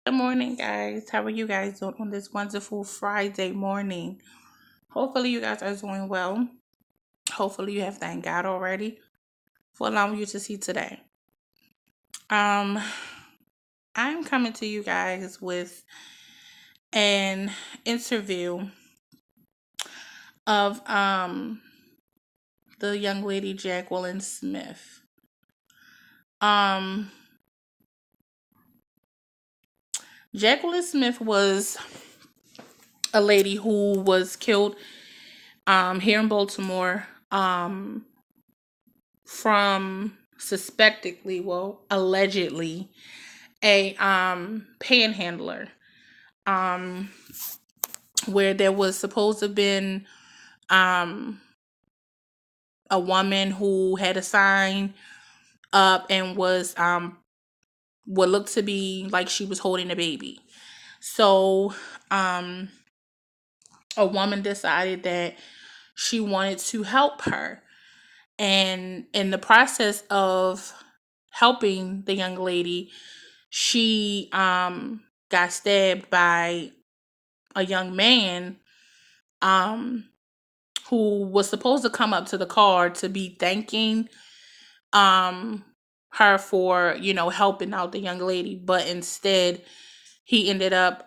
Good morning, guys. How are you guys doing on this wonderful Friday morning? Hopefully, you guys are doing well. Hopefully, you have thanked God already for allowing you to see today. Um, I'm coming to you guys with an interview of the young lady Jacqueline Smith. Um, Jacqueline Smith was a lady who was killed here in Baltimore from suspectedly, well, allegedly, a panhandler, um, where there was supposed to have been um, a woman who had a sign up and was what looked to be like she was holding a baby. So um, a woman decided that she wanted to help her, and in the process of helping the young lady, she got stabbed by a young man um who was supposed to come up to the car to be thanking um her for, helping out the young lady, but instead he ended up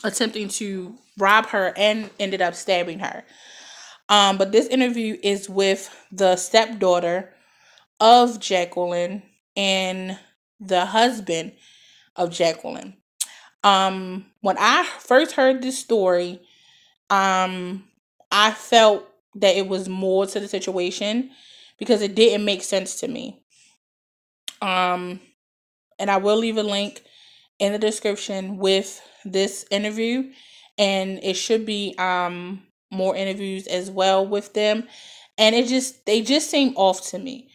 attempting to rob her and ended up stabbing her. But this interview is with the stepdaughter of Jacqueline and the husband of Jacqueline. When I first heard this story, um, I felt that it was more to the situation because it didn't make sense to me. Um, and I will leave a link in the description with this interview, and it should be more interviews as well with them. And they just seem off to me.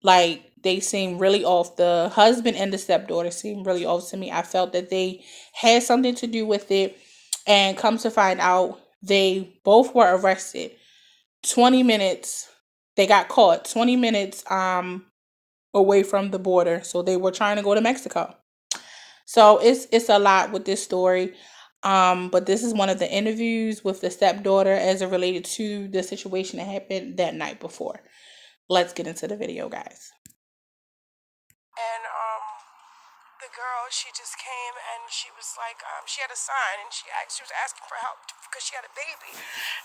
Like, they seem really off. The husband and the stepdaughter seem really off to me. I felt that they had something to do with it, and come to find out, they both were arrested 20 minutes. They got caught 20 minutes away from the border. So they were trying to go to Mexico. So it's a lot with this story. But this is one of the interviews with the stepdaughter as it related to the situation that happened that night before. Let's get into the video, guys. And the girl, she just came and she was like, she had a sign and she was asking for help because she had a baby.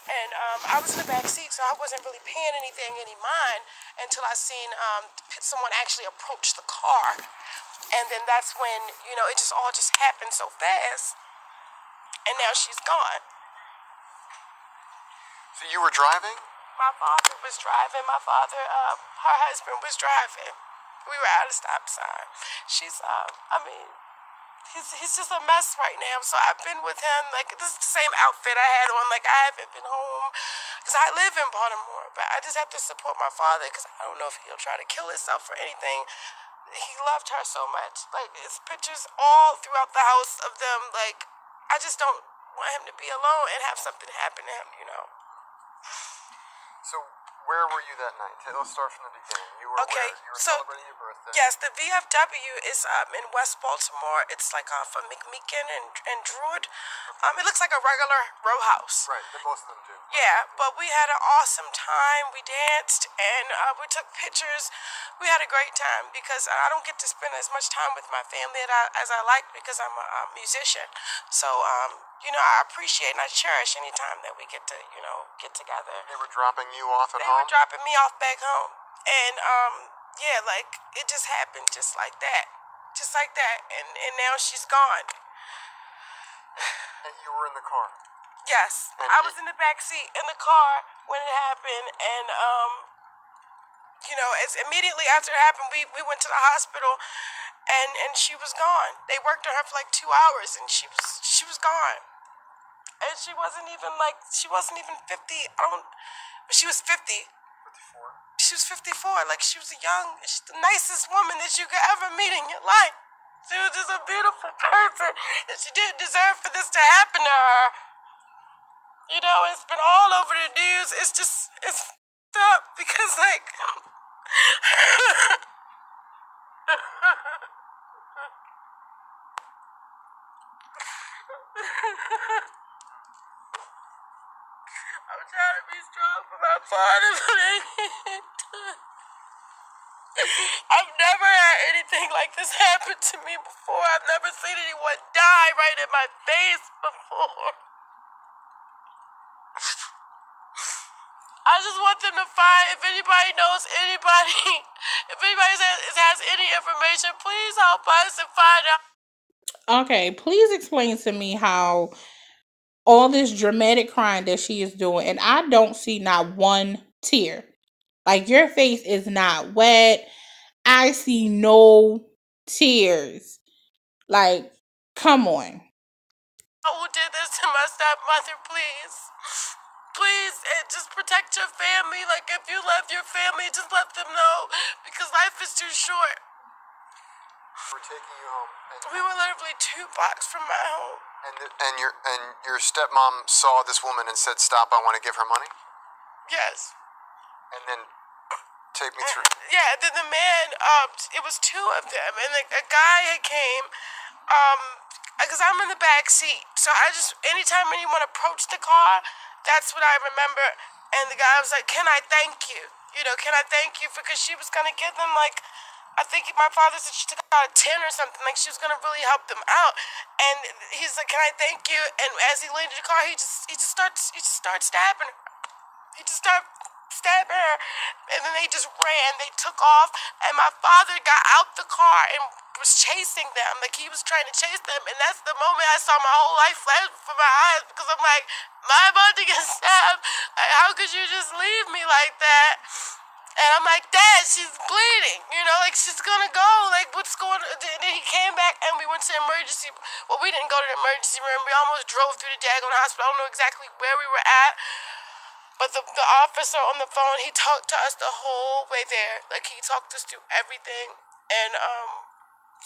And I was in the back seat, so I wasn't really paying any mind until I seen someone actually approach the car. And then that's when, it just all just happened so fast. And now she's gone. So you were driving? My father was driving. Her husband was driving. We were at a stop sign. She's, he's just a mess right now. So I've been with him. Like, this is the same outfit I had on. Like, I haven't been home because I live in Baltimore. But I just have to support my father because I don't know if he'll try to kill himself or anything. He loved her so much. Like, it's pictures all throughout the house of them. Like, I just don't want him to be alone and have something happen to him. So where were you that night? Let's start from the beginning. You were Okay, where? You were so celebrating your birthday. yes, the VFW is in West Baltimore. It's like off of McMeekin and Druid. It looks like a regular row house. Right, that most of them do. Yeah, but we had an awesome time. We danced and we took pictures. We had a great time because I don't get to spend as much time with my family as I like because I'm a musician. So, I appreciate and I cherish any time that we get to, get together. They were dropping you off at They home? were dropping me off back home. And, yeah, like, it just happened just like that. Just like that. And now she's gone. And you were in the car? Yes. And I was in the back seat in the car when it happened. And, as immediately after it happened, we went to the hospital and she was gone. They worked on her for like 2 hours and she was gone. And she wasn't even 50. But she was 50. 54? She was 54. Like, she's the nicest woman that you could ever meet in your life. She was just a beautiful person. And she didn't deserve for this to happen to her. It's been all over the news. It's up because, like, I'm trying to be strong for my father, but I can't. I've never had anything like this happen to me before. I've never seen anyone die right in my face before. I just want them to find, if anybody knows anybody, if anybody has any information, please help us and find out. Okay, please explain to me how all this dramatic crying that she is doing, and I don't see not one tear. Like, your face is not wet. I see no tears. Like, come on. Who did this to my stepmother, please? Please, just protect your family. Like, if you love your family, just let them know. Because life is too short. We're taking you home. We were literally 2 blocks from my home. And your stepmom saw this woman and said, "Stop! I want to give her money." Yes. And then take me through. Yeah, then the man, it was 2 of them, and a guy had came, because I'm in the back seat, so anytime anyone approached the car, that's what I remember, and the guy was like, "Can I thank you? Can I thank you?" Because she was gonna give them, like, I think my father said she took out a 10 or something, like she was gonna really help them out, and he's like, "Can I thank you?" And as he landed the car, he just starts stabbing her. He just started stabbing her, and then they just ran. They took off, and my father got out the car and was chasing them. Like, he was trying to chase them, and that's the moment I saw my whole life flash before my eyes, because I'm like, my about to get stabbed. Like, how could you just leave me like that? And I'm like, "Dad, she's bleeding, like, she's gonna go, like, what's going on?" And then he came back, and we went to emergency. Well, we didn't go to the emergency room. We almost drove through the daggone hospital. I don't know exactly where we were at, but the officer on the phone, he talked to us the whole way there. Like, he talked us through everything, and,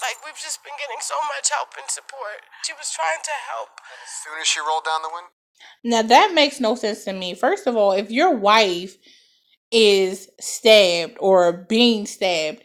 like, we've just been getting so much help and support. She was trying to help. As soon as she rolled down the window. Now, that makes no sense to me. First of all, if your wife is stabbed or being stabbed,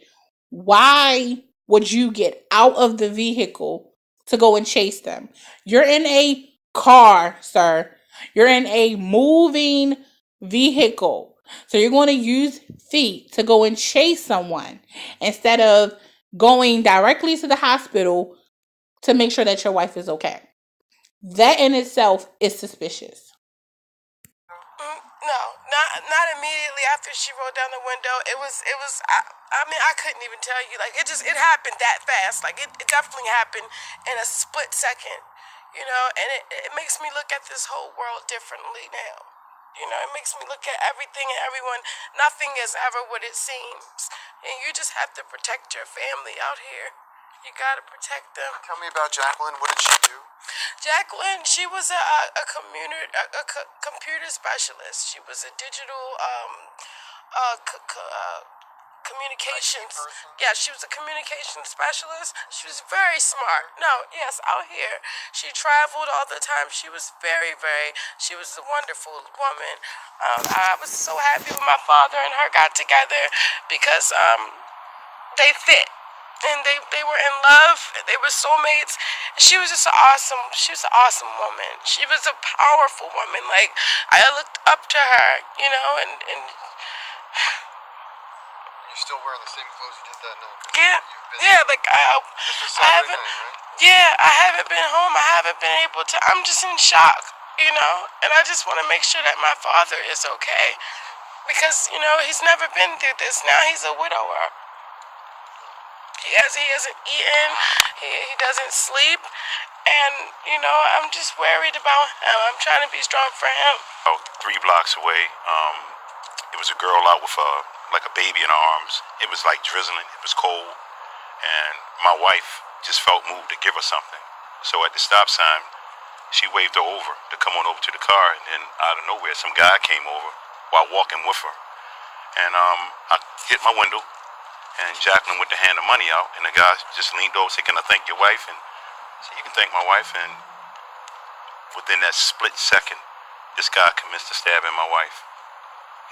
why would you get out of the vehicle to go and chase them? You're in a car, sir. You're in a moving vehicle. So you're going to use feet to go and chase someone instead of going directly to the hospital to make sure that your wife is okay. That in itself is suspicious. No, not immediately after she rolled down the window. It was. I mean, I couldn't even tell you. Like, it happened that fast. Like, it definitely happened in a split second. And it makes me look at this whole world differently now. It makes me look at everything and everyone. Nothing is ever what it seems, and you just have to protect your family out here. You gotta protect them. Tell me about Jacqueline. What did she do? Jacqueline, she was a computer specialist. She was a digital communications. Yeah, she was a communication specialist. She was very smart. No, yes, out here. She traveled all the time. She was she was a wonderful woman. I was so happy when my father and her got together because they fit. And they were in love. They were soulmates. She was just she was an awesome woman. She was a powerful woman. Like, I looked up to her, and You're still wearing the same clothes you did that night? yeah, like, I haven't, night, right? yeah, I haven't been home. I haven't been able to, I'm just in shock, and I just want to make sure that my father is okay. Because, he's never been through this. Now he's a widower. He hasn't eaten, he doesn't sleep, and, I'm just worried about him. I'm trying to be strong for him. About 3 blocks away, it was a girl out with like a baby in her arms. It was like drizzling, it was cold, and my wife just felt moved to give her something. So at the stop sign, she waved her over to come on over to the car, and then out of nowhere, some guy came over while walking with her. And I hit my window, and Jacqueline went to hand the money out, and the guy just leaned over, said, "Can I thank your wife?" And I said, "You can thank my wife." And within that split second, this guy commenced to stabbing my wife.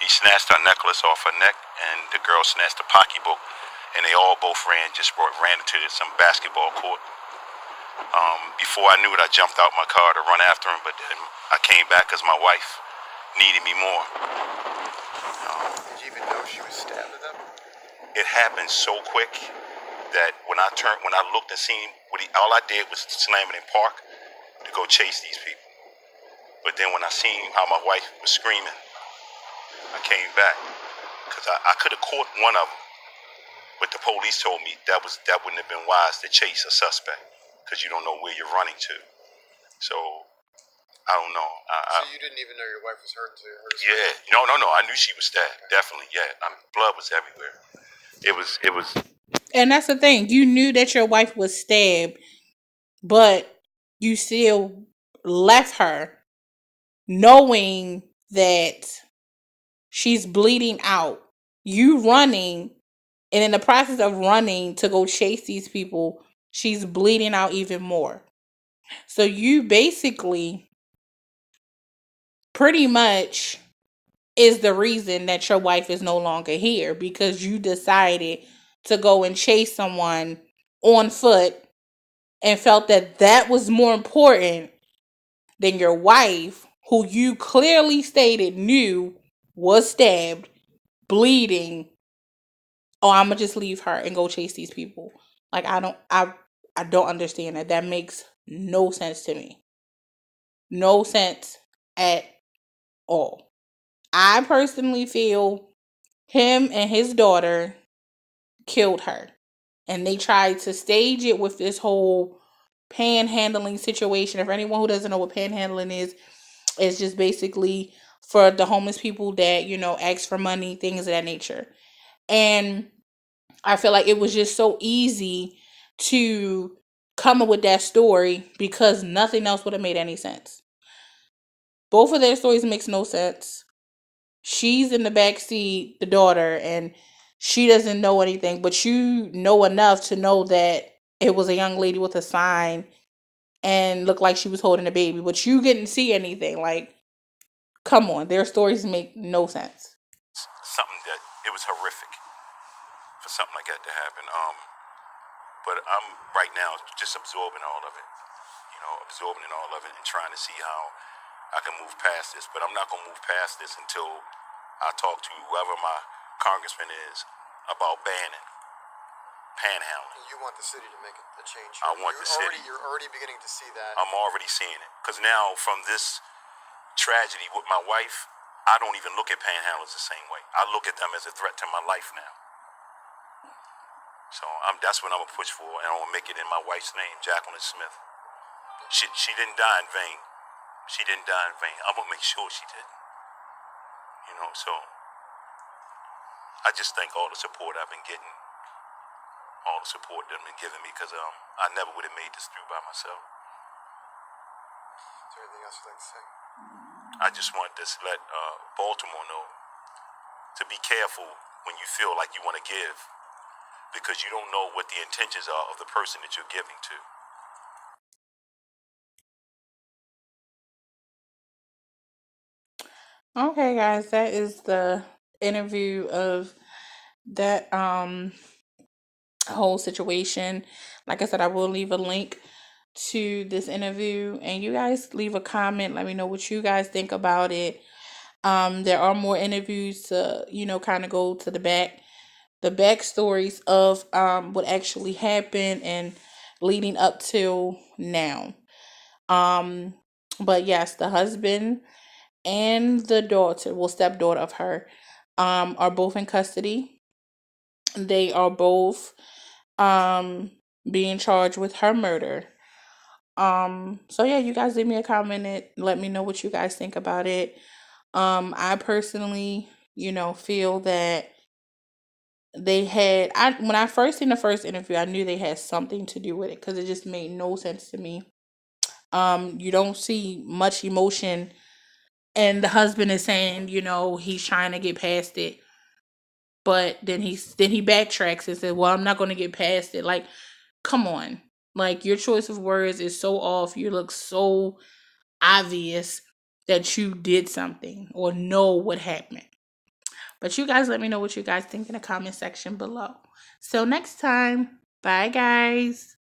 He snatched her necklace off her neck, and the girl snatched the pocketbook, and they all both ran into some basketball court. Before I knew it, I jumped out my car to run after him, but then I came back because my wife needed me more. Did you even know she was stabbed at that point? It happened so quick that when I looked and seen all I did was slam it in park to go chase these people. But then when I seen how my wife was screaming, I came back because I could have caught one of them, but the police told me that wouldn't have been wise to chase a suspect because you don't know where you're running to. So I don't know. So you didn't even know your wife was hurt until you heard Yeah, no. I knew she was stabbed. Definitely, yeah. Blood was everywhere. It was. And that's the thing. You knew that your wife was stabbed, but you still left her knowing that she's bleeding out. You running, and in the process of running to go chase these people, she's bleeding out even more. So you basically pretty much is the reason that your wife is no longer here because you decided to go and chase someone on foot and felt that that was more important than your wife, who you clearly stated knew was stabbed, bleeding. Oh, I'm gonna just leave her and go chase these people. Like I don't understand that. That makes no sense to me. No sense at all. I personally feel him and his daughter killed her. And they tried to stage it with this whole panhandling situation. For anyone who doesn't know what panhandling is, it's just basically for the homeless people that, ask for money, things of that nature. And I feel like it was just so easy to come up with that story because nothing else would have made any sense. Both of their stories makes no sense. She's in the back seat, the daughter, and she doesn't know anything, but you know enough to know that it was a young lady with a sign and looked like she was holding a baby, but you didn't see anything. Like, come on, their stories make no sense. Something that it was horrific for something like that to happen. But I'm right now just absorbing all of it, and trying to see how I can move past this. But I'm not gonna move past this until I talk to whoever my congressman is about banning panhandling. You want the city to make a change. I want the city. You're already beginning to see that. I'm already seeing it because now from this tragedy with my wife, I don't even look at panhandlers the same way. I look at them as a threat to my life now. So that's what I'm gonna push for, and I'm gonna make it in my wife's name, Jacqueline Smith. She didn't die in vain. She didn't die in vain. I'm gonna make sure she didn't. So I just thank all the support I've been getting, all the support that have been giving me, because I never would have made this through by myself. Is there anything else you'd like to say? I just want to let Baltimore know to be careful when you feel like you want to give, because you don't know what the intentions are of the person that you're giving to. Okay, guys, that is the interview of that whole situation. Like I said, I will leave a link to this interview, and you guys leave a comment. Let me know what you guys think about it. There are more interviews to, kind of go to the backstories of what actually happened and leading up to now. But yes, the husband and the daughter, well, stepdaughter of her, are both in custody. They are both being charged with her murder. So yeah, you guys leave me a comment and let me know what you guys think about it. I personally, feel that when I first seen the first interview, I knew they had something to do with it because it just made no sense to me. You don't see much emotion, and the husband is saying, he's trying to get past it, but then he backtracks and says, well, I'm not going to get past it. Like, come on. Like, your choice of words is so off. You look so obvious that you did something or know what happened. But you guys let me know what you guys think in the comment section below. So next time, bye guys.